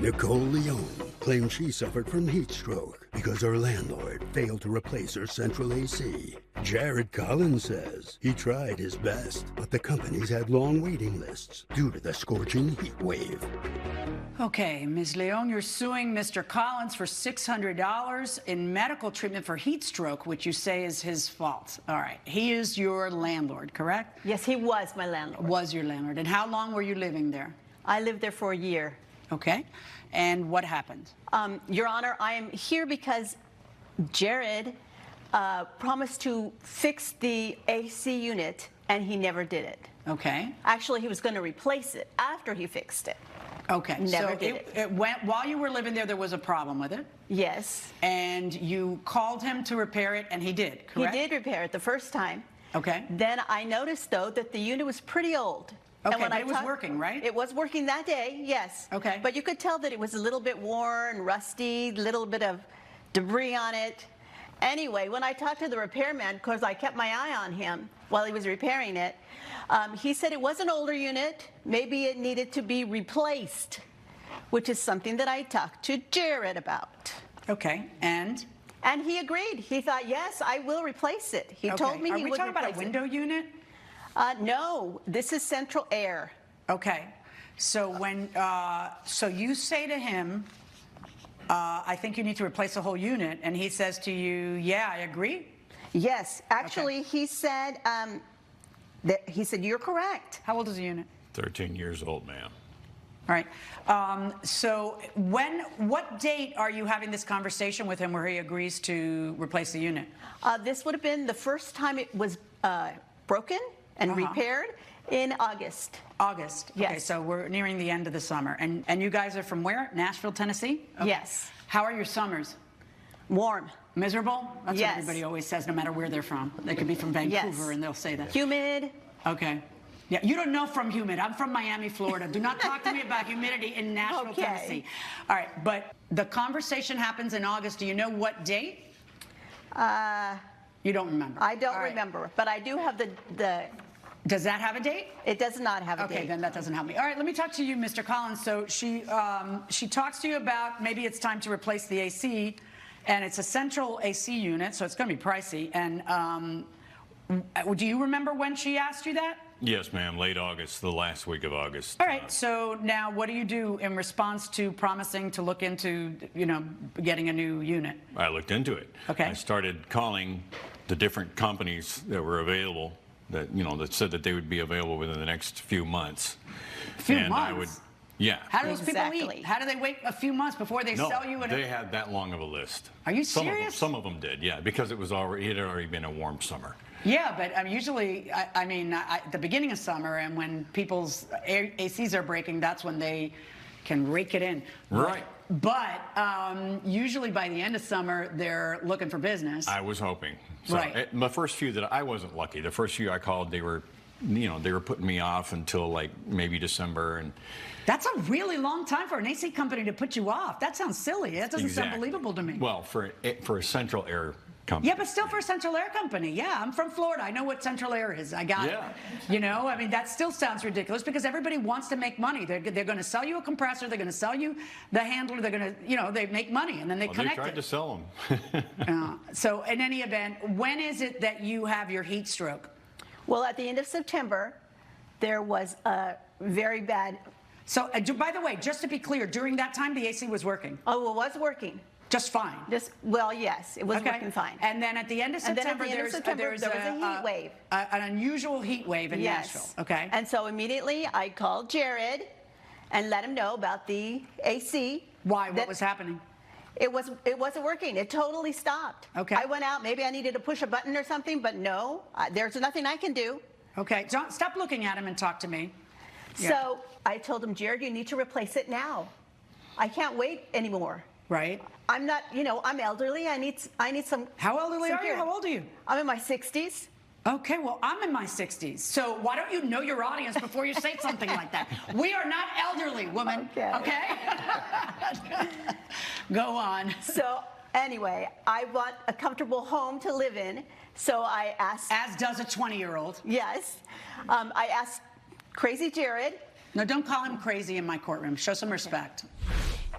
Nicole Leone claims she suffered from heat stroke because her landlord failed to replace her central AC. Jared Collins says he tried his best, but the companies had long waiting lists due to the scorching heat wave. Okay, Ms. Leone, you're suing Mr. Collins for $600 in medical treatment for heat stroke, which you say is his fault. All right. He is your landlord, correct? Yes, he was my landlord. Was your landlord. And how long were you living there? I lived there for a year. Okay. And what happened? Your Honor, I am here because Jared promised to fix the AC unit, and he never did it. Okay. Actually, he was going to replace it after he fixed it. Okay. Never so did it. It went, while you were living there was a problem with it? Yes. And you called him to repair it, and he did, correct? He did repair it the first time. Okay. Then I noticed, though, that the unit was pretty old. Okay, and when but it was working, right? It was working that day, yes. Okay. But you could tell that it was a little bit worn, rusty, little bit of debris on it. Anyway, when I talked to the repairman, because I kept my eye on him while he was repairing it, he said it was an older unit. Maybe it needed to be replaced, which is something that I talked to Jared about. Okay, and? And he agreed. He thought, yes, I will replace it. He told me he would replace it. Are we talking about a window unit? No, this is central air. Okay, so when so you say to him, I think you need to replace the whole unit, and he says to you, yeah, I agree? Yes, actually, Okay. he said, you're correct. How old is the unit? 13 years old, ma'am. All right. So what date are you having this conversation with him where he agrees to replace the unit? This would have been the first time it was broken and repaired in August. August. Yes. Okay, so we're nearing the end of the summer. And you guys are from where? Nashville, Tennessee? Okay. Yes. How are your summers? Warm. Miserable? That's Yes. what everybody always says, no matter where they're from. They could be from Vancouver, and they'll say that. Humid. Okay. Yeah, you don't know from humid. I'm from Miami, Florida. Do not talk to me about humidity in Nashville, Okay. Tennessee. All right, but the conversation happens in August. Do you know what date? You don't remember. I don't All right. remember, but I do have the. Does that have a date? It does not have a date. Okay, then that doesn't help me. All right, let me talk to you, Mr. Collins. So she talks to you about maybe it's time to replace the AC, and it's a central AC unit, so it's going to be pricey. And do you remember when she asked you that? Yes, ma'am. Late August, the last week of August. All right. So now, what do you do in response to promising to look into, getting a new unit? I looked into it. Okay. I started calling the different companies that were available, that said that they would be available within the next few months. Few and months? I would, yeah. How do those people Exactly. eat? How do they wait a few months before they No, sell you? they had that long of a list. Are you serious? Some of them did, yeah, because it had already been a warm summer. Yeah, but usually, at the beginning of summer and when people's ACs are breaking, that's when they can rake it in. Right. But usually by the end of summer, they're looking for business. I was hoping. So Right. the first few that I wasn't lucky. The first few I called, they were putting me off until like maybe December. And That's a really long time for an AC company to put you off. That sounds silly. That doesn't sound Exactly. believable to me. Well, for a central air company. Yeah, but still for a central air company. Yeah, I'm from Florida. I know what central air is. I got it. That still sounds ridiculous because everybody wants to make money. They're going to sell you a compressor. They're going to sell you the handler. They're going to, they make money and then they connect They tried it. to sell them. So in any event, when is it that you have your heat stroke? Well, at the end of September, there was a very bad. So, by the way, just to be clear, during that time, the AC was working? Oh, it was working. Just fine? Well, yes, it was working fine. And then at the end of September, there was a heat wave. An unusual heat wave in Nashville. Okay. And so immediately I called Jared and let him know about the AC. Why? What was happening? It wasn't working. It totally stopped. Okay. I went out. Maybe I needed to push a button or something, but no, there's nothing I can do. Okay. John, stop looking at him and talk to me. Yeah. So I told him, Jared, you need to replace it now. I can't wait anymore. Right. I'm not, I'm elderly. I need some. How elderly are you? care. How old are you? I'm in my 60s. Okay, well, I'm in my 60s. So why don't you know your audience before you say something like that? We are not elderly, woman. Okay? Go on. So anyway, I want a comfortable home to live in. So I asked. As does a 20-year-old. Yes. I asked Crazy Jared. No, don't call him crazy in my courtroom. Show some respect.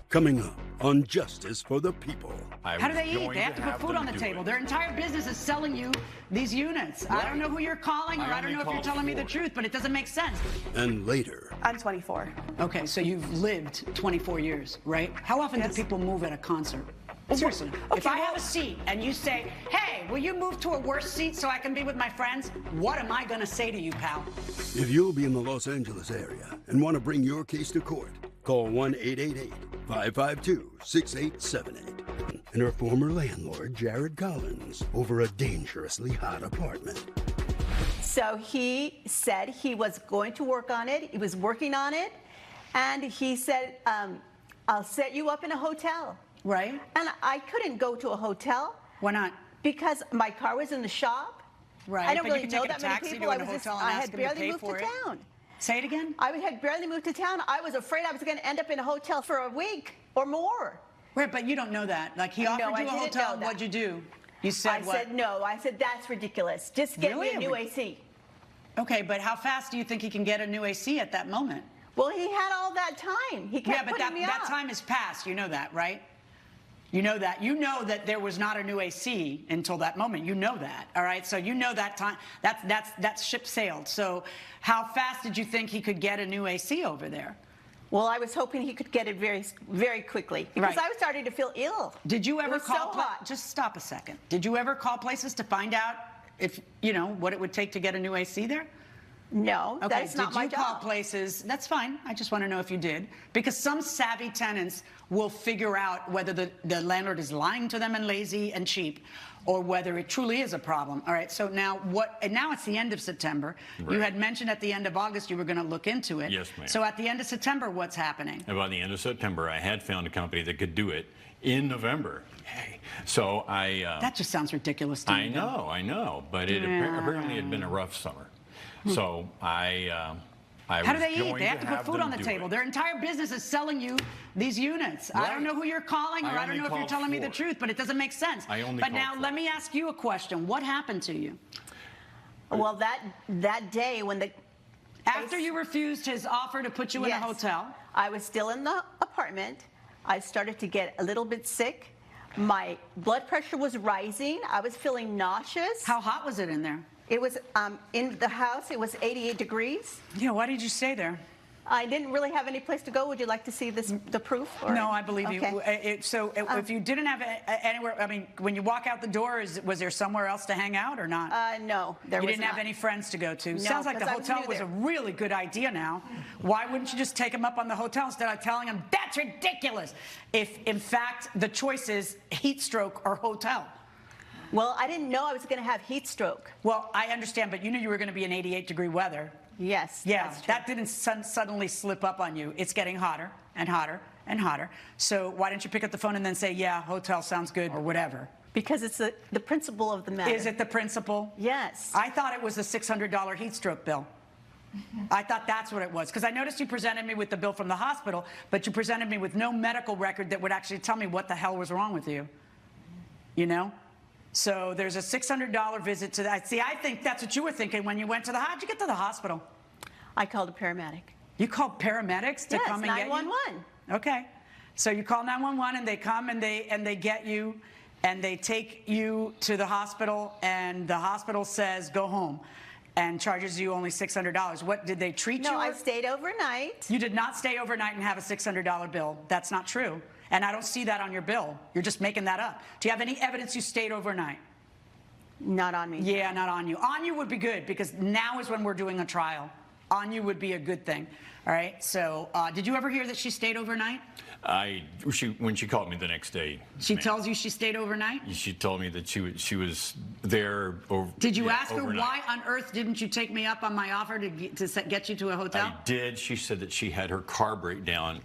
Coming up on Justice for the People. How do they eat? They have to put food on the table. Their entire business is selling you these units. Right. I don't know who you're calling, or I don't know if you're telling me the truth, but it doesn't make sense. And later. I'm 24. Okay, so you've lived 24 years, right? How often do people move at a concert? Seriously. Okay, if I have a seat and you say, hey, will you move to a worse seat so I can be with my friends? What am I going to say to you, pal? If you'll be in the Los Angeles area and want to bring your case to court, call 1-888-552-6878. And her former landlord, Jared Collins, over a dangerously hot apartment. So he said he was going to work on it. He was working on it. And he said, I'll set you up in a hotel. Right. And I couldn't go to a hotel. Why not? Because my car was in the shop. Right. I don't but really you can know take that a many taxi people. to I a was just, hotel and I ask had them to barely pay moved for to it. town. Say it again? I had barely moved to town. I was afraid I was going to end up in a hotel for a week or more. Right, but you don't know that. Like, he offered No, I you a didn't hotel, know that. what'd you do? You said I what? said no. I said, that's ridiculous. Just get Really? me a new AC. Okay, but how fast do you think he can get a new AC at that moment? Well, he had all that time. He kept Yeah, but putting me that off. time is past. You know that, right? You know that. You know that there was not a new AC until that moment. You know that, all right? So you know that time. That ship sailed. So how fast did you think he could get a new AC over there? Well, I was hoping he could get it very, very quickly because Right. I was starting to feel ill. Did you ever It was call? so hot. Just stop a second. Did you ever call places to find out if you know what it would take to get a new AC there? No, Okay, that's not did my you call job. places? That's fine. I just want to know if you did. Because some savvy tenants will figure out whether the landlord is lying to them and lazy and cheap, or whether it truly is a problem. All right, so now now it's the end of September. Right. You had mentioned at the end of August you were going to look into it. Yes, ma'am. So at the end of September, what's happening? And by the end of September, I had found a company that could do it in November. Yay. So That just sounds ridiculous to me. I know, but it apparently had been a rough summer. So I How do they was eat? going They have to put have food them on the do table. it. Their entire business is selling you these units. I Right. don't know who you're calling, or I I don't only know if you're called telling me the 4. truth, but it doesn't make sense. I only But called now 4. let me ask you a question. What happened to you? Well, that day when the After you refused his offer to put you in a Yes. hotel? I was still in the apartment. I started to get a little bit sick. My blood pressure was rising. I was feeling nauseous. How hot was it in there? It was in the house. It was 88 degrees. Yeah, why did you stay there? I didn't really have any place to go. Would you like to see the proof? Or? No, I believe Okay. you. If you didn't have anywhere, I mean, when you walk out the door, was there somewhere else to hang out or not? No, there You was didn't have not. any friends to go to. No, Sounds like the 'cause I was hotel new was a there. really good idea now. Why wouldn't you just take him up on the hotel instead of telling him, that's ridiculous, if in fact the choice is heat stroke or hotel? Well, I didn't know I was going to have heat stroke. Well, I understand, but you knew you were going to be in 88-degree weather. Yes. Yeah, that's true. that didn't suddenly slip up on you. It's getting hotter and hotter and hotter. So why didn't you pick up the phone and then say, yeah, hotel sounds good, or whatever? Because it's the principle of the matter. Is it the principle? Yes. I thought it was a $600 heat stroke bill. I thought that's what it was. Because I noticed you presented me with the bill from the hospital, but you presented me with no medical record that would actually tell me what the hell was wrong with you. You know? So there's a $600 visit to that. See, I think that's what you were thinking when you went to how'd you get to the hospital? I called a paramedic. You called paramedics to Yes, come and get you? 911. Okay. So you call 911 and they come and they get you and they take you to the hospital and the hospital says go home and charges you only $600. What did they treat you? No, I or- stayed overnight. You did not stay overnight and have a $600 bill. That's not true. And I don't see that on your bill. You're just making that up. Do you have any evidence you stayed overnight? Not on me. Yeah, not on you. On you would be good because now is when we're doing a trial. On you would be a good thing. All right. So did you ever hear that she stayed overnight? When she called me the next day. She ma'am, tells you she stayed overnight? She told me that she was there. Did you ask her overnight. why on earth didn't you take me up on my offer to get you to a hotel? I did. She said that she had her car break down.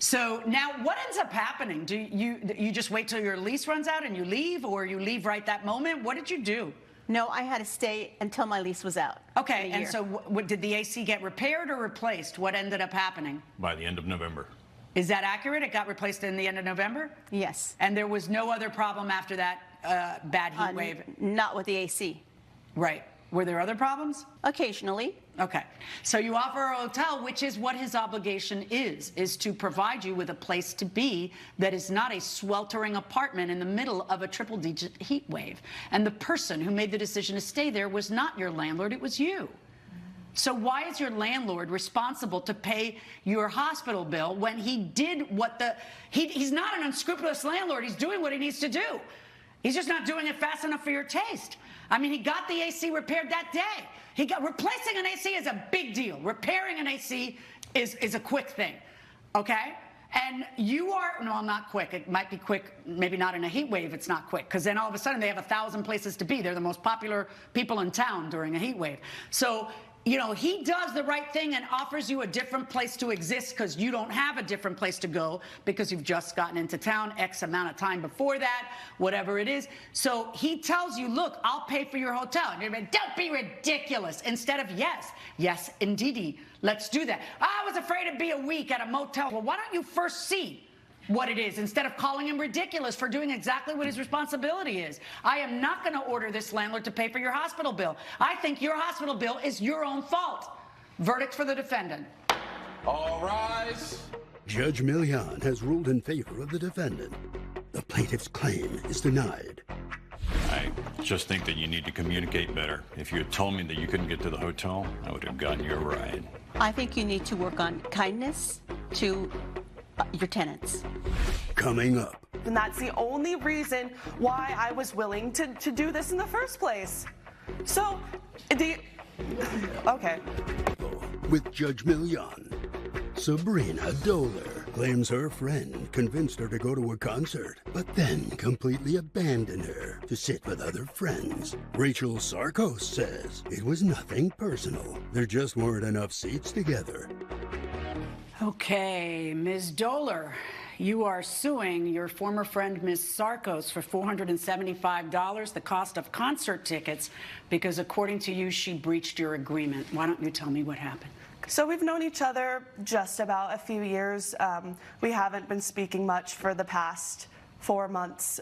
So now what ends up happening? Do you just wait till your lease runs out and you leave, or you leave right that moment? What did you do? No, I had to stay until my lease was out. Okay, A and year. so did the AC get repaired or replaced? What ended up happening? By the end of November. Is that accurate? It got replaced in the end of November? Yes. And there was no other problem after that bad heat wave? Not with the AC. Right. Were there other problems? Occasionally. Okay. So you offer a hotel, which is what his obligation is to provide you with a place to be that is not a sweltering apartment in the middle of a triple-digit heat wave. And the person who made the decision to stay there was not your landlord, it was you. So why is your landlord responsible to pay your hospital bill when he did what he's not an unscrupulous landlord, he's doing what he needs to do. He's just not doing it fast enough for your taste. I mean, he got the AC repaired that day. Replacing an AC is a big deal. Repairing an AC is a quick thing, okay? And you are, no, not quick. It might be quick, maybe not in a heat wave, it's not quick, because then all of a sudden they have 1,000 places to be. They're the most popular people in town during a heat wave. So, you know, he does the right thing and offers you a different place to exist because you don't have a different place to go because you've just gotten into town X amount of time before that, whatever it is. So he tells you, look, I'll pay for your hotel. And you're like, don't be ridiculous. Instead of yes, indeedy, let's do that. I was afraid to be a week at a motel. Well, why don't you first see what it is instead of calling him ridiculous for doing exactly what his responsibility is? I am not going to order this landlord to pay for your hospital bill. I think your hospital bill is your own fault. Verdict for the defendant. All rise. Judge Milian has ruled in favor of the defendant. The plaintiff's claim is denied. I just think that you need to communicate better. If you had told me that you couldn't get to the hotel, I would have gotten you a ride. I think you need to work on kindness to your tenants. Coming up. And that's the only reason why I was willing to do this in the first place. So, okay. With Judge Milian, Sabrina Doler claims her friend convinced her to go to a concert, but then completely abandoned her to sit with other friends. Rachel Sarkos says it was nothing personal. There just weren't enough seats together. Okay, Ms. Doler, you are suing your former friend, Ms. Sarkos, for $475, the cost of concert tickets, because according to you, she breached your agreement. Why don't you tell me what happened? So we've known each other just about a few years. We haven't been speaking much for the past 4 months.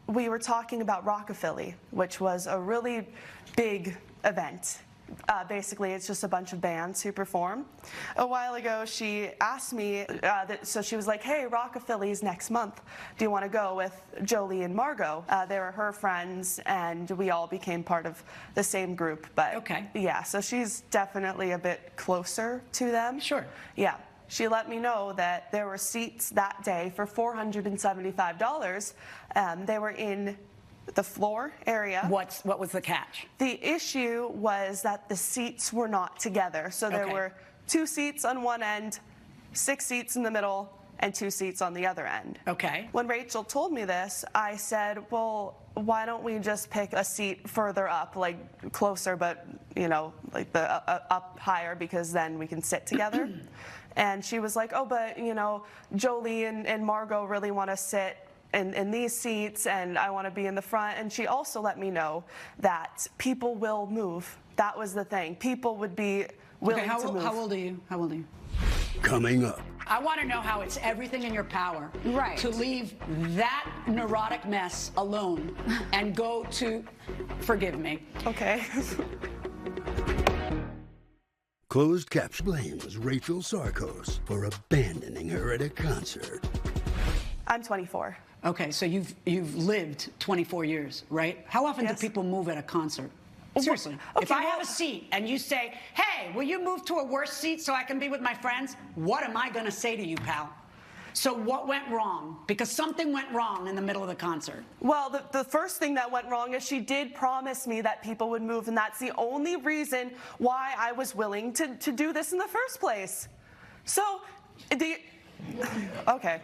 We were talking about Rockabilly, which was a really big event. Basically, it's just a bunch of bands who perform. A while ago, she asked me, so she was like, hey, Rockabilly's next month. Do you want to go with Jolie and Margot? They were her friends, and we all became part of the same group. But okay. Yeah, so she's definitely a bit closer to them. Sure. Yeah. She let me know that there were seats that day for $475. They were in the floor area. What was the catch? The issue was that the seats were not together. So there were 2 seats on one end, 6 seats in the middle, and 2 seats on the other end. Okay. When Rachel told me this, I said, well, why don't we just pick a seat further up, like closer, but, you know, like the up higher, because then we can sit together. And she was like, oh, but, you know, Jolie and Margot really want to sit in these seats, and I want to be in the front. And she also let me know that people will move. That was the thing. People would be willing to move. How old are you? How old are you? Coming up. I want to know how it's everything in your power to leave that neurotic mess alone and go to, forgive me. Okay. Closed caption blames Rachel Sarkos for abandoning her at a concert. I'm 24. Okay, so you've lived 24 years, right? How often do people move at a concert? Seriously. If I have a seat and you say, hey, will you move to a worse seat so I can be with my friends? What am I going to say to you, pal? So what went wrong? Because something went wrong in the middle of the concert. Well, the first thing that went wrong is she did promise me that people would move, and that's the only reason why I was willing to do this in the first place. So, Okay.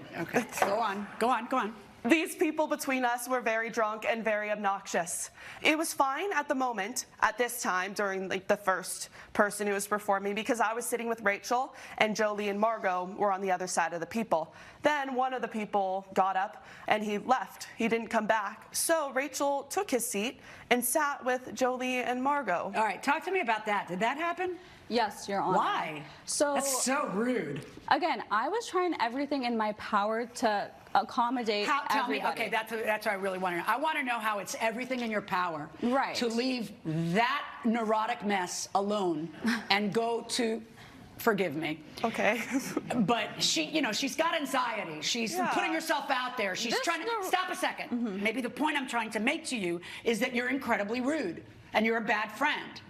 Go on. These people between us were very drunk and very obnoxious. It was fine at the moment, at this time, during like the first person who was performing, because I was sitting with Rachel and Jolie and Margot were on the other side of the people. Then one of the people got up and he left. He didn't come back. So Rachel took his seat and sat with Jolie and Margot. All right, talk to me about that. Did that happen? Yes, Your Honor. Why? So that's so rude. again, I was trying everything in my power to accommodate Tell me, everybody. okay, that's what I really want to know. I want to know how it's everything in your power Right. to leave that neurotic mess alone and go to, forgive me, Okay. but she's got anxiety. She's putting herself out there. She's trying to, stop a second. Maybe the point I'm trying to make to you is that you're incredibly rude and you're a bad friend.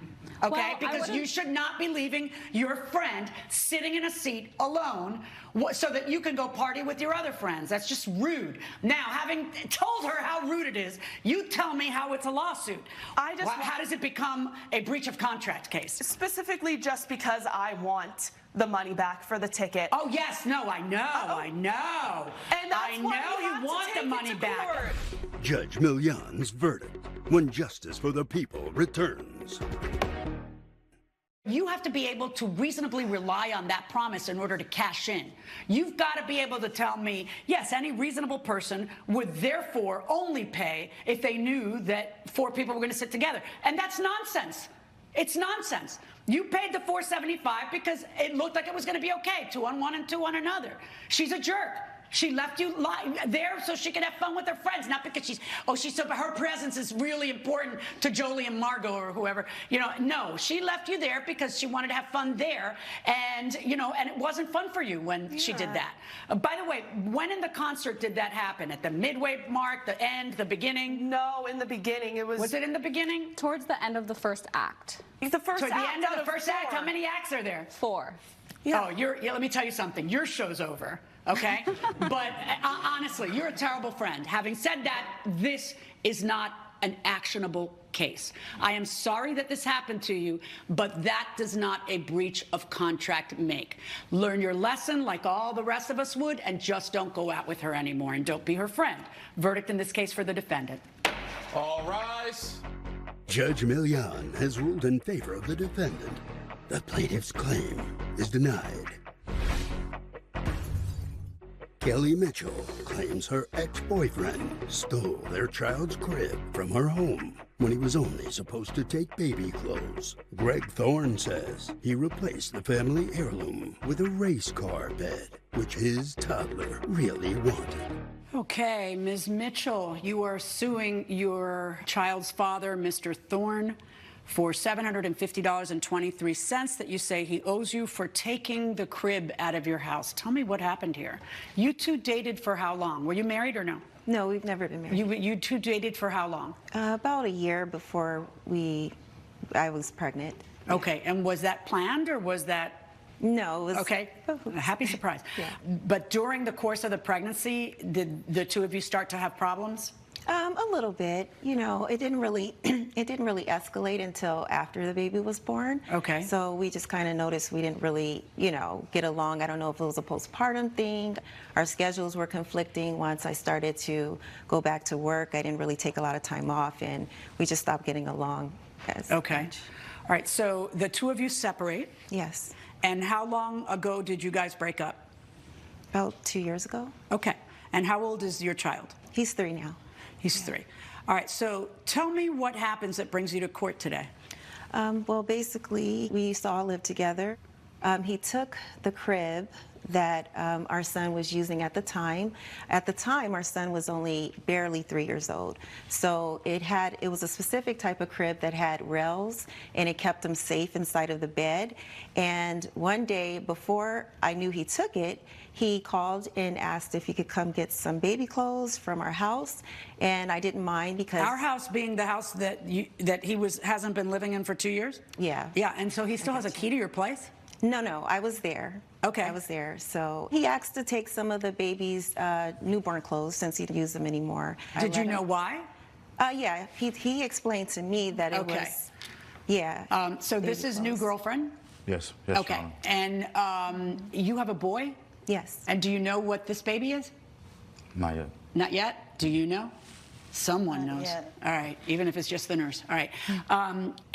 Okay, Well, because you should not be leaving your friend sitting in a seat alone so that you can go party with your other friends. That's just rude. Now, having told her how rude it is, you tell me how it's a lawsuit. How does it become a breach of contract case? Specifically just because I want the money back for the ticket. Oh, yes, no, I know, I know. And that's I why know we you have to want the take it money to back. court. Judge Milian's verdict when justice for the people returns. You have to be able to reasonably rely on that promise in order to cash in. You've got to be able to tell me, yes, any reasonable person would therefore only pay if they knew that 4 people were going to sit together. And that's nonsense. It's nonsense. You paid the $475 because it looked like it was going to be okay, 2 on one and 2 on another. She's a jerk. She left you there so she could have fun with her friends, not because her presence is really important to Jolie and Margot or whoever. No, she left you there because she wanted to have fun there, and and it wasn't fun for you when she did that. By the way, when in the concert did that happen? At the midway mark, the end, the beginning? No, in the beginning it was. Was it in the beginning? Towards the end of the first act. The first Toward act. the end of out the first act, 4. how many acts are there? 4. Yeah. Oh, let me tell you something. Your show's over, okay? But honestly, you're a terrible friend. Having said that, this is not an actionable case. I am sorry that this happened to you, but that does not a breach of contract make. Learn your lesson like all the rest of us would, and just don't go out with her anymore, and don't be her friend. Verdict in this case for the defendant. All rise. Judge Milian has ruled in favor of the defendant. The plaintiff's claim is denied. Kelly Mitchell claims her ex-boyfriend stole their child's crib from her home when he was only supposed to take baby clothes. Greg Thorne says he replaced the family heirloom with a race car bed, which his toddler really wanted. Okay, Ms. Mitchell, you are suing your child's father, Mr. Thorne, for $750.23 that you say he owes you for taking the crib out of your house. Tell me what happened here. You two dated for how long? Were you married or no? No, we've never been married. You two dated for how long? About a year before I was pregnant. Okay, and was that planned or was that... No, it was... Okay, a happy surprise. Yeah. But during the course of the pregnancy, did the two of you start to have problems? A little bit. It didn't really escalate until after the baby was born. Okay. So we just kind of noticed we didn't really, get along. I don't know if it was a postpartum thing. Our schedules were conflicting. Once I started to go back to work, I didn't really take a lot of time off, and we just stopped getting along as Okay. much. All right, so the two of you separate. Yes. And how long ago did you guys break up? About 2 years ago. Okay. And how old is your child? He's 3 now. He's 3. All right, so tell me what happens that brings you to court today. Well, basically, we used to all live together. He took the crib that our son was using at the time. At the time, our son was only barely 3 years old. So it was a specific type of crib that had rails, and it kept him safe inside of the bed. And one day, before I knew he took it, he called and asked if he could come get some baby clothes from our house, and I didn't mind because... Our house being the house that he hasn't been living in for 2 years? Yeah. Yeah, and so he still has a key to your place? No, I was there. Okay. I was there. So he asked to take some of the baby's newborn clothes since he didn't use them anymore. Did you know why? Yeah, he explained to me that it Okay. was, yeah. So this is new girlfriend? Yes. Okay. Your Honor. And you have a boy? Yes. And do you know what this baby is? Not yet. Not yet? Do you know? Someone knows. yet. All right, even if it's just the nurse. All right.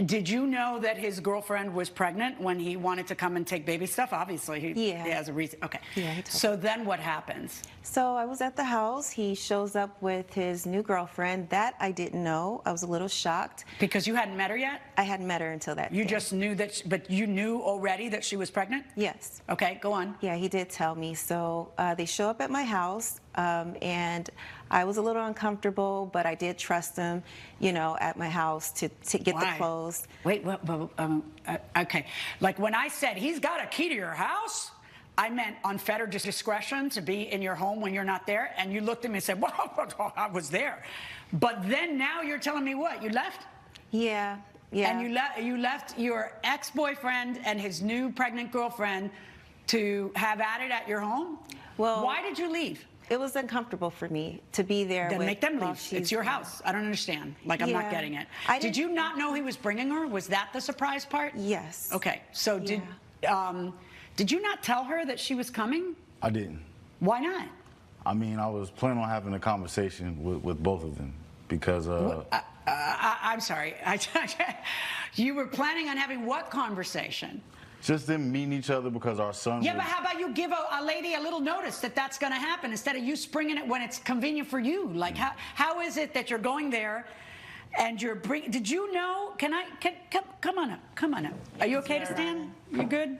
Did you know that his girlfriend was pregnant when he wanted to come and take baby stuff? Obviously, he has a reason. Okay. Yeah, he told So then what happens? So I was at the house. He shows up with his new girlfriend. That I didn't know. I was a little shocked. Because you hadn't met her yet? I hadn't met her until that You day. just knew that, but you knew already that she was pregnant? Yes. Okay, go on. Yeah, he did tell me. So they show up at my house, and I was a little uncomfortable, but I did trust him, you know, at my house to get the clothes. Wait, okay. Like when I said he's got a key to your house, I meant unfettered discretion to be in your home when you're not there. And you looked at me and said, well, I was there. But then now you're telling me what? You left? Yeah, yeah. And you left your ex-boyfriend and his new pregnant girlfriend to have at it at your home? Well, why did you leave? It was uncomfortable for me to be there. Then make them while leave. she's It's your there. house. I don't understand. Like, I'm not Yeah. getting it. I Did didn't- you not know he was bringing her? Was that the surprise part? Yes. Okay. So did you not tell her that she was coming? I didn't. Why not? I mean, I was planning on having a conversation with both of them because I'm sorry. You were planning on having what conversation? just them meeting each other because our son Yeah, was, but how about you give a lady a little notice that that's going to happen instead of you springing it when it's convenient for you? Like, how is it that you're going there and you're bringing... Did you know... Come on up. Come on up. Are you okay to stand? You good?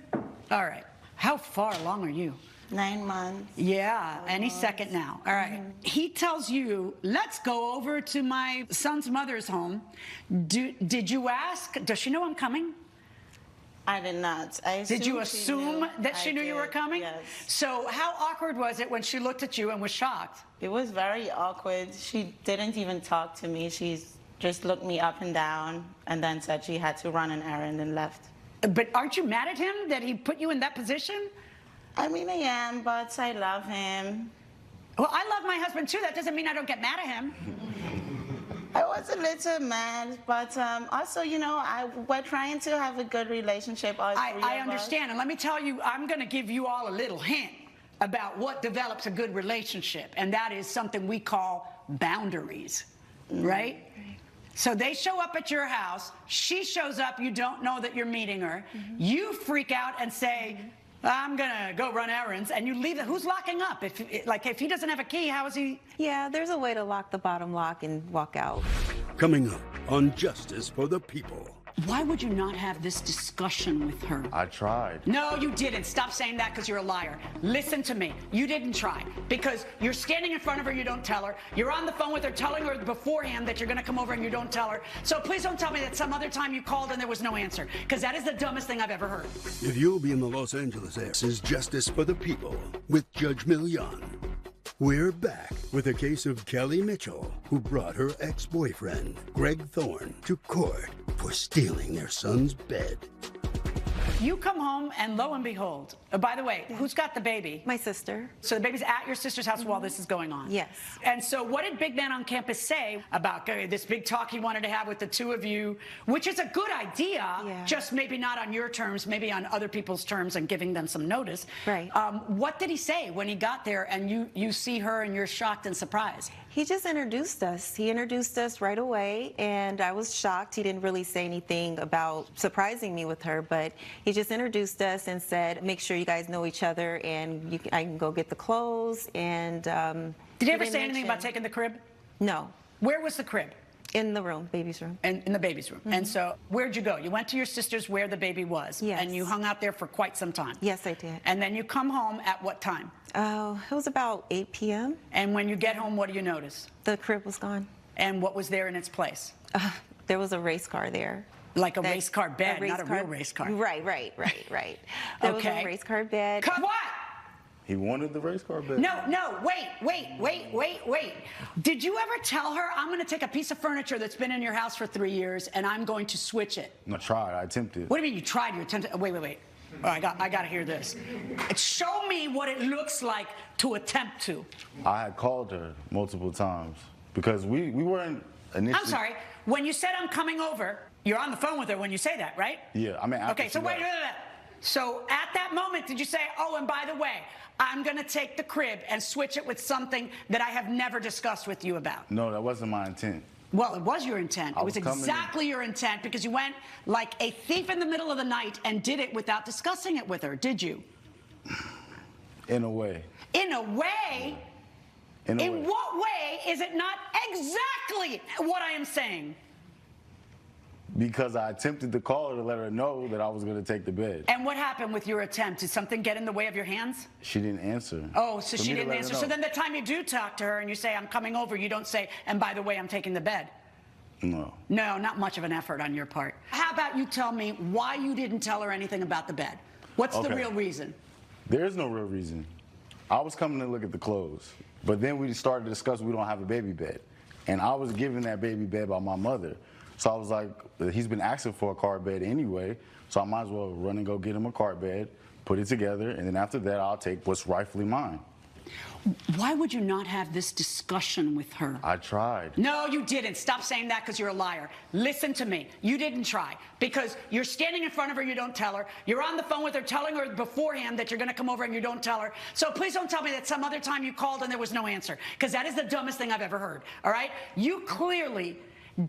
All right. How far along are you? 9 months. Yeah, any second now. All right. He tells you, let's go over to my son's mother's home. Did you ask? Does she know I'm coming? I did not. Did you assume that she knew you were did, coming? Yes. So how awkward was it when she looked at you and was shocked? It was very awkward. She didn't even talk to me. She just looked me up and down and then said she had to run an errand and left. But aren't you mad at him that he put you in that position? I mean, I am, but I love him. Well, I love my husband too. That doesn't mean I don't get mad at him. I was a little mad, but also, you know, we're trying to have a good relationship. I understand. And let me tell you, I'm going to give you all a little hint about what develops a good relationship. And that is something we call boundaries, right? So they show up at your house. She shows up. You don't know that you're meeting her. You freak out and say, I'm going to go run errands. And you leave it. Who's locking up? If he doesn't have a key, how is he? Yeah, there's a way to lock the bottom lock and walk out. Coming up on Justice for the People. Why would you not have this discussion with her? I tried. No, you didn't. Stop saying that because you're a liar. Listen to me. You didn't try because you're standing in front of her, you don't tell her. You're on the phone with her telling her beforehand that you're going to come over and you don't tell her. So please don't tell me that some other time you called and there was no answer because that is the dumbest thing I've ever heard. If you'll be in the Los Angeles area, this is Justice for the People with Judge Milian. We're back with a case of Kelly Mitchell, who brought her ex-boyfriend, Greg Thorne, to court for stealing their son's bed. You come home and lo and behold, by the way, who's got the baby? My sister. So the baby's at your sister's house while this is going on? Yes. And so what did Big Man on Campus say about this big talk he wanted to have with the two of you, which is a good idea, just maybe not on your terms, maybe on other people's terms and giving them some notice. Right. What did he say when he got there and you see her and you're shocked and surprised? He just introduced us. He introduced us right away, and I was shocked. He didn't really say anything about surprising me with her, but he just introduced us and said, make sure you guys know each other, and I can go get the clothes. And did he ever say anything about taking the crib? No. Where was the crib? In the room, baby's room. In the baby's room. And so where'd you go? You went to your sister's where the baby was. Yes. And you hung out there for quite some time. Yes, I did. And then you come home at what time? Oh, it was about 8 p.m. And when you get home, what do you notice? The crib was gone. And what was there in its place? There was a race car there. Like a race car bed, not a real race car. Right. There was Okay. a race car bed. What? He wanted the race car bed. No, wait. Did you ever tell her, I'm going to take a piece of furniture that's been in your house for 3 years and I'm going to switch it? I tried. I attempted. What do you mean you tried? You attempted? Wait. Oh, I got to hear this. Show me what it looks like to attempt to. I had called her multiple times because we weren't initially. I'm sorry. When you said I'm coming over, you're on the phone with her when you say that, right? Yeah, I mean. Okay, so wait. So at that moment, did you say, oh, and by the way, I'm going to take the crib and switch it with something that I have never discussed with you about? No, that wasn't my intent. Well, it was your intent. It was coming in- exactly your intent, because you went like a thief in the middle of the night and did it without discussing it with her, did you? In a way. In a way? In a way. What way is it not exactly what I am saying? Because I attempted to call her to let her know that I was going to take the bed. And what happened with your attempt? Did something get in the way of your hands? She didn't answer. Oh, so For she me to didn't let her answer. know. So then the time you do talk to her and you say, I'm coming over, you don't say, and by the way, I'm taking the bed. No. No, not much of an effort on your part. How about you tell me why you didn't tell her anything about the bed? What's the Okay. real reason? There is no real reason. I was coming to look at the clothes, but then we started to discuss we don't have a baby bed. And I was given that baby bed by my mother. So I was like, he's been asking for a car bed anyway, so I might as well run and go get him a car bed, put it together, and then after that, I'll take what's rightfully mine. Why would you not have this discussion with her? I tried. No, you didn't. Stop saying that, because you're a liar. Listen to me. You didn't try, because you're standing in front of her, you don't tell her. You're on the phone with her telling her beforehand that you're going to come over and you don't tell her. So please don't tell me that some other time you called and there was no answer, because that is the dumbest thing I've ever heard, all right? You clearly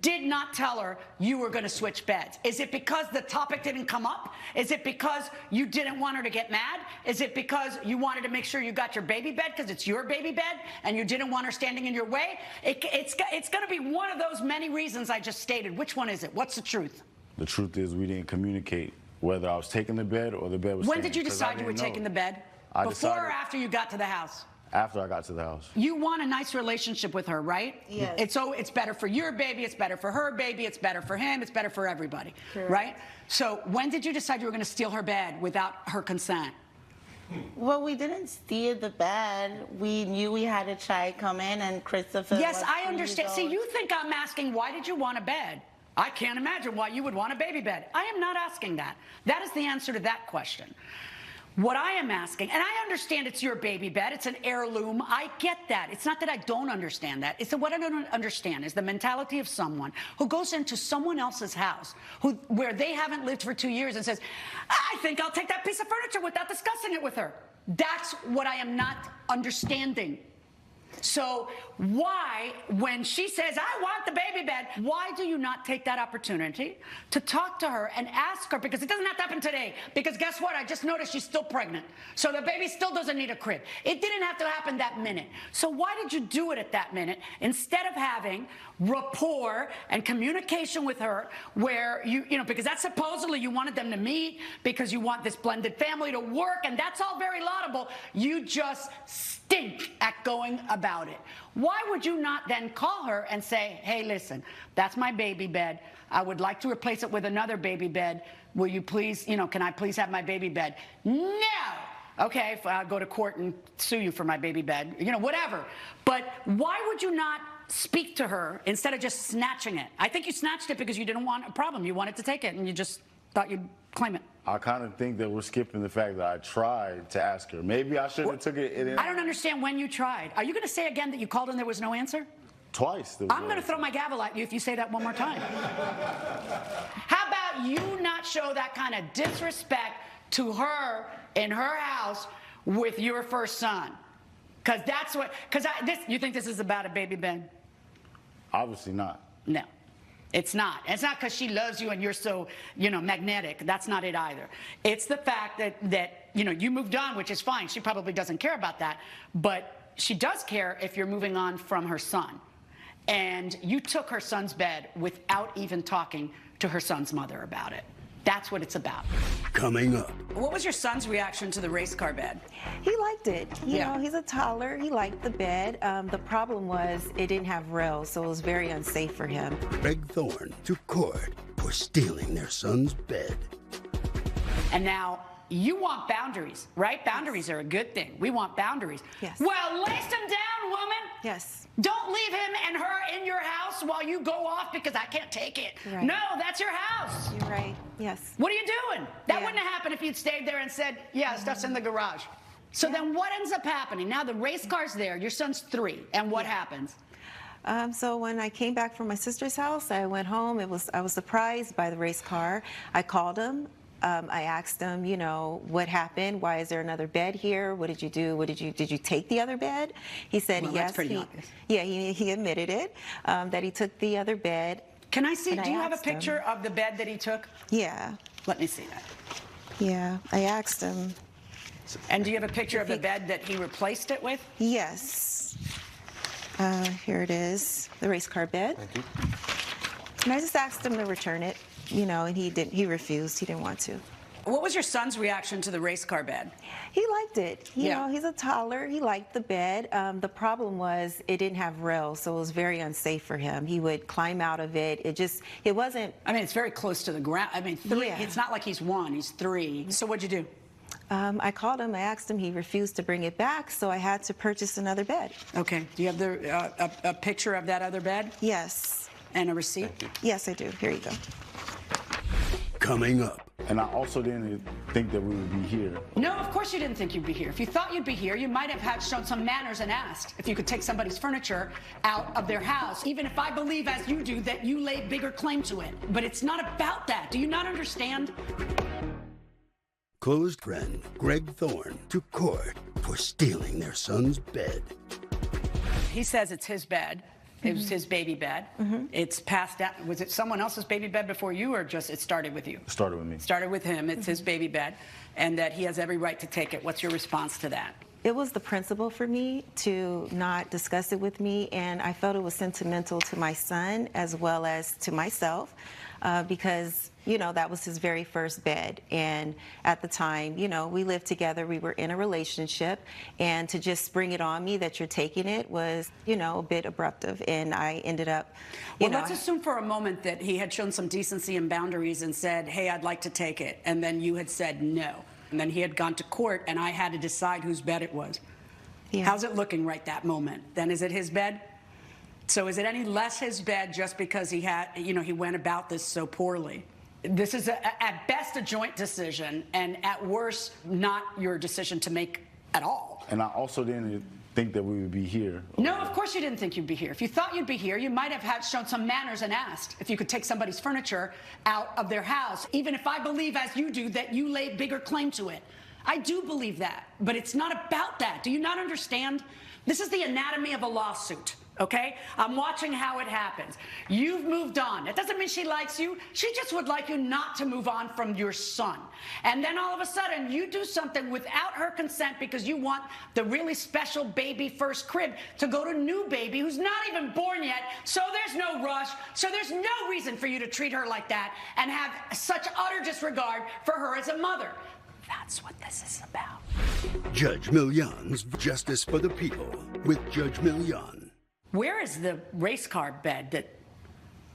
did not tell her you were going to switch beds. Is it because the topic didn't come up? Is it because you didn't want her to get mad? Is it because you wanted to make sure you got your baby bed because it's your baby bed and you didn't want her standing in your way? It's going to be one of those many reasons I just stated. Which one is it? What's the truth? The truth is we didn't communicate whether I was taking the bed or the bed was When staying, did you 'cause I decide you were didn't know. taking the bed? I Before decided- or after you got to the house? After I got to the house. You want a nice relationship with her, right? Yes. It's better for your baby, it's better for her baby, it's better for him, it's better for everybody, Correct. right? So when did you decide you were going to steal her bed without her consent? Well, we didn't steal the bed. We knew we had a child come in, and Christopher. Yes, was I 3 understand. years See, old. you think I'm asking why did you want a bed? I can't imagine why you would want a baby bed. I am not asking that. That is the answer to that question. What I am asking, and I understand it's your baby bed, it's an heirloom, I get that. It's not that I don't understand that. It's that what I don't understand is the mentality of someone who goes into someone else's house where they haven't lived for 2 years and says, I think I'll take that piece of furniture without discussing it with her. That's what I am not understanding. So why, when she says, I want the baby bed, why do you not take that opportunity to talk to her and ask her? Because it doesn't have to happen today. Because guess what? I just noticed she's still pregnant. So the baby still doesn't need a crib. It didn't have to happen that minute. So why did you do it at that minute instead of having rapport and communication with her where you know, because that's supposedly you wanted them to meet because you want this blended family to work, and that's all very laudable. You just stink at going about it. Why would you not then call her and say, hey, listen, that's my baby bed. I would like to replace it with another baby bed. Will you please, you know, can I please have my baby bed? No. Okay, if I'll go to court and sue you for my baby bed, you know, whatever. But why would you not speak to her instead of just snatching it? I think you snatched it because you didn't want a problem. You wanted to take it and you just thought you'd claim it. I kind of think that we're skipping the fact that I tried to ask her. Maybe I should have took it. I don't understand when you tried. Are you going to say again that you called and there was no answer? Twice. I'm going to throw my gavel at you if you say that one more time. How about you not show that kind of disrespect to her in her house with your first son? Because that's what, you think this is about a baby bed? Obviously not. No, it's not. It's not because she loves you and you're so, you know, magnetic. That's not it either. It's the fact that, you know, you moved on, which is fine. She probably doesn't care about that. But she does care if you're moving on from her son. And you took her son's bed without even talking to her son's mother about it. That's what it's about. Coming up. What was your son's reaction to the race car bed? He liked it. You Yeah. know, he's a toddler. He liked the bed. The problem was it didn't have rails, so it was very unsafe for him. Greg Thorne to court for stealing their son's bed. And now you want boundaries, right? Boundaries are a good thing. We want boundaries. Yes. Well, lace them down, woman. Yes. Don't leave him and her in your house while you go off because I can't take it. Right. No, that's your house. You're right. Yes. What are you doing? That Yeah. wouldn't have happened if you'd stayed there and said, yeah, stuff's in the garage. So then what ends up happening? Now the race car's there. Your son's 3. And what happens? So when I came back from my sister's house, I went home. I was surprised by the race car. I called him. I asked him, you know, what happened? Why is there another bed here? What did you do? Did you take the other bed? He said Well, yes. that's pretty obvious. Yeah, he admitted it, that he took the other bed. Can I see? And Do you have a asked him. picture of the bed that he took? Yeah, Let me see that. yeah. I asked him. And do you have a picture of the bed that he replaced it with? Yes. Here it is, the race car bed. Thank you. And I just asked him to return it, you know, and he didn't. He refused. He didn't want to. What was your son's reaction to the race car bed? He liked it. You Yeah. know, he's a toddler. He liked the bed. The problem was it didn't have rails, so it was very unsafe for him. He would climb out of it. It wasn't. I mean, it's very close to the ground. I mean, 3. Yeah. It's not like he's 1, he's 3. So what'd you do? I called him. I asked him. He refused to bring it back, so I had to purchase another bed. Okay. Do you have a picture of that other bed Yes. and a receipt? Yes, I do. Here you go. Coming up. And I also didn't think that we would be here. No, of course you didn't think you'd be here. If you thought you'd be here, you might have shown some manners and asked if you could take somebody's furniture out of their house, even if I believe, as you do, that you lay bigger claim to it. But it's not about that. Do you not understand? Closed friend Greg Thorne to court for stealing their son's bed. He says it's his bed. It was his baby bed. It's passed down. Was it someone else's baby bed before you, or just it started with you? It started with me. Started with him. It's his baby bed, and that he has every right to take it. What's your response to that? It was the principle for me to not discuss it with me, and I felt it was sentimental to my son as well as to myself, because, you know, that was his very first bed. And at the time, you know, we lived together, we were in a relationship, and to just spring it on me that you're taking it was, you know, a bit abruptive, and I ended up, Well, let's assume for a moment that he had shown some decency and boundaries and said, hey, I'd like to take it, and then you had said no. And then he had gone to court, and I had to decide whose bed it was. Yeah. How's it looking right that moment? Then is it his bed? So is it any less his bed just because he had, you know, he went about this so poorly? This is at best a joint decision, and at worst not your decision to make at all. And I also didn't think that we would be here. No, of course you didn't think you'd be here. If you thought you'd be here, you might have shown some manners and asked if you could take somebody's furniture out of their house, even if I believe, as you do, that you lay bigger claim to it. I do believe that, but it's not about that. Do you not understand? This is the anatomy of a lawsuit. Okay? I'm watching how it happens. You've moved on. That doesn't mean she likes you. She just would like you not to move on from your son. And then all of a sudden, you do something without her consent because you want the really special baby first crib to go to new baby who's not even born yet. So there's no rush. So there's no reason for you to treat her like that and have such utter disregard for her as a mother. That's what this is about. Judge Milian's Justice for the People with Judge Milian. Where is the race car bed that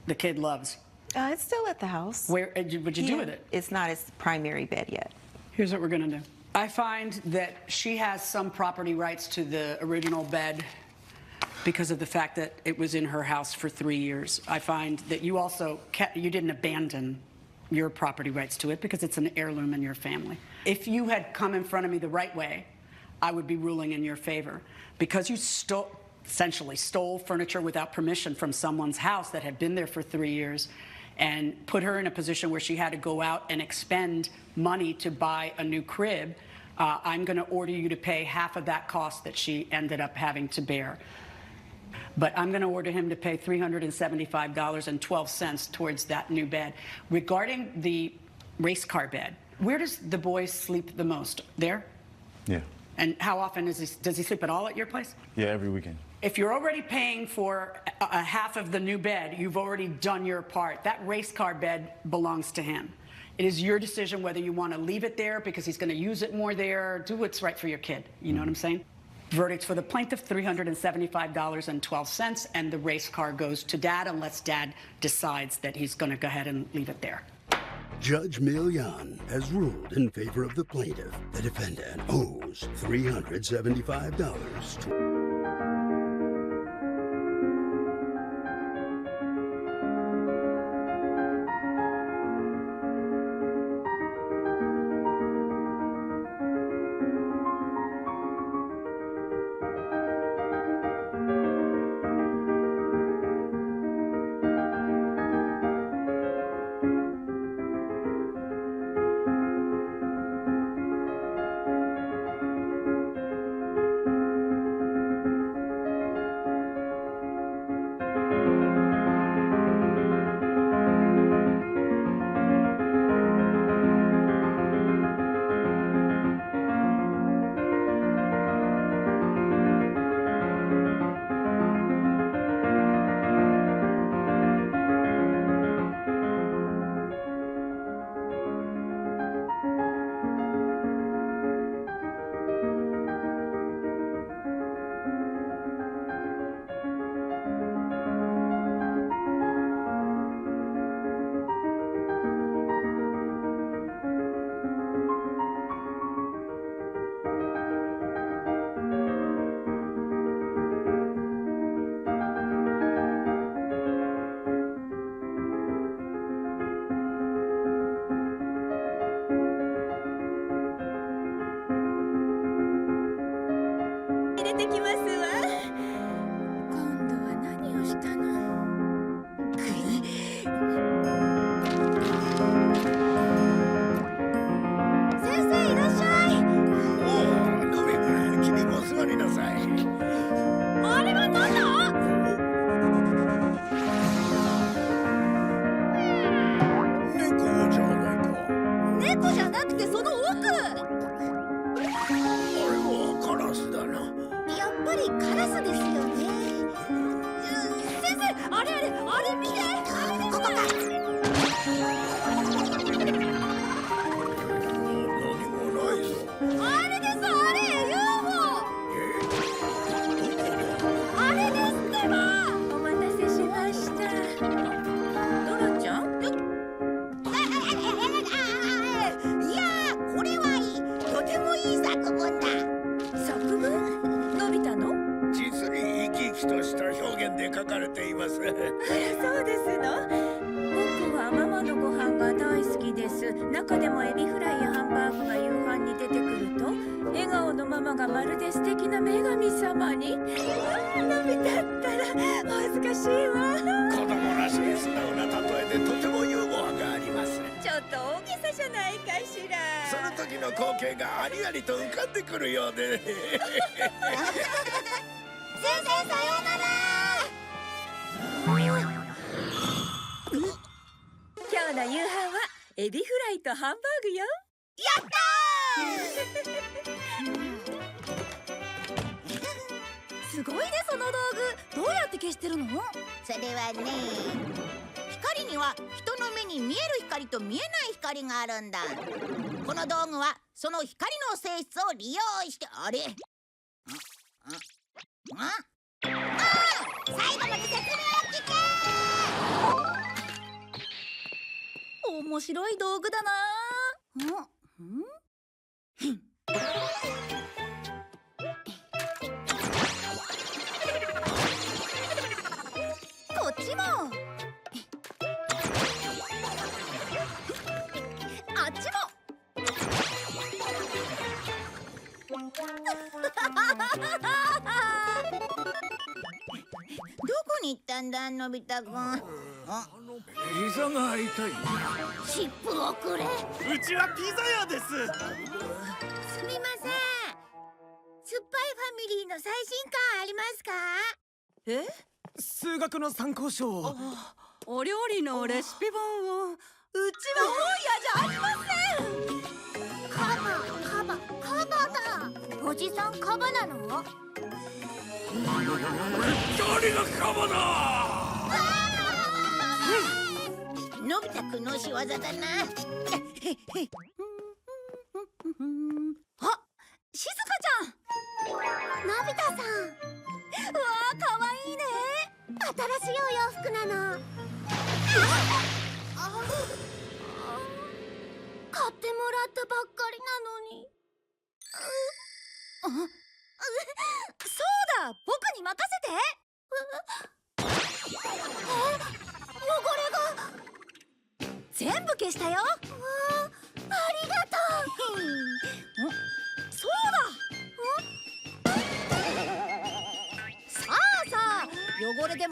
the kid loves? It's still at the house. What'd you do with it? It's not his primary bed yet. Here's what we're gonna do. I find that she has some property rights to the original bed because of the fact that it was in her house for 3 years. I find that you also you didn't abandon your property rights to it because it's an heirloom in your family. If you had come in front of me the right way, I would be ruling in your favor. Because you essentially stole furniture without permission from someone's house that had been there for 3 years and put her in a position where she had to go out and expend money to buy a new crib, I'm going to order you to pay half of that cost that she ended up having to bear. But I'm going to order him to pay $375.12 towards that new bed. Regarding the race car bed, where does the boy sleep the most? There? Yeah. And how often does he sleep at all at your place? Yeah, every weekend. If you're already paying for a half of the new bed, you've already done your part. That race car bed belongs to him. It is your decision whether you want to leave it there because he's going to use it more there. Do what's right for your kid. You know what I'm saying? Verdict for the plaintiff, $375.12, and the race car goes to Dad unless Dad decides that he's going to go ahead and leave it there. Judge Milian has ruled in favor of the plaintiff. The defendant owes $375. えてきますわ。今度は何をしたの？先生いらっしゃい。おお、のび君、君も座りなさい。あれは何だ？猫じゃないか。猫じゃなくてその奥。あれはカラスだな。やっぱりカラスですよね。先生、あれ見て。ここか。何もないぞ。あれです、あれ UFO。あれですってば。お待たせしました。ドラちゃん？いやー、これはいい。とてもいい作文だ。作文？のび太の？実に生き生きとした表現で書かれています。そうですの。僕はママのご飯が大好きです。中でもエビフライやハンバーグが夕飯に出てくると、笑顔のママがまるで素敵な女神様に。のび太ったらお恥ずかしいわ。子供らしい素直な例えでとてもユーモアがあります。ちょっと大げさじゃないかしら。その時の光景がありありと浮かんでくるようで。先生さようなら。今日の夕飯はエビフライとハンバーグよ。やったーすごいね、その道具。どうやって消してるの？それはね、光には人の目に見える光と見えない光があるんだ。この道具はその光の性質を利用してあれ最後まで説明を聞け。面白い道具だな。こっちも。あっちも。どこに行ったんだ、のび太くん。膝が痛い。チップをくれ。うちはピザ屋です。すみません。酸っぱいファミリーの最新刊ありますか？数学の参考書を。お料理のレシピ本を。うちは本屋じゃありません。カバだ。おじさんカバなの？誰がカバだ！のび太くんの仕業だな。あ、しずかちゃん。のび太さん。わあ、かわいいね。新しいお洋服なの。買ってもらったばっかりなのに。そうだ、僕に任せて。汚れが。全部消したよ。ありがとう。そうだ。さあ、汚れでも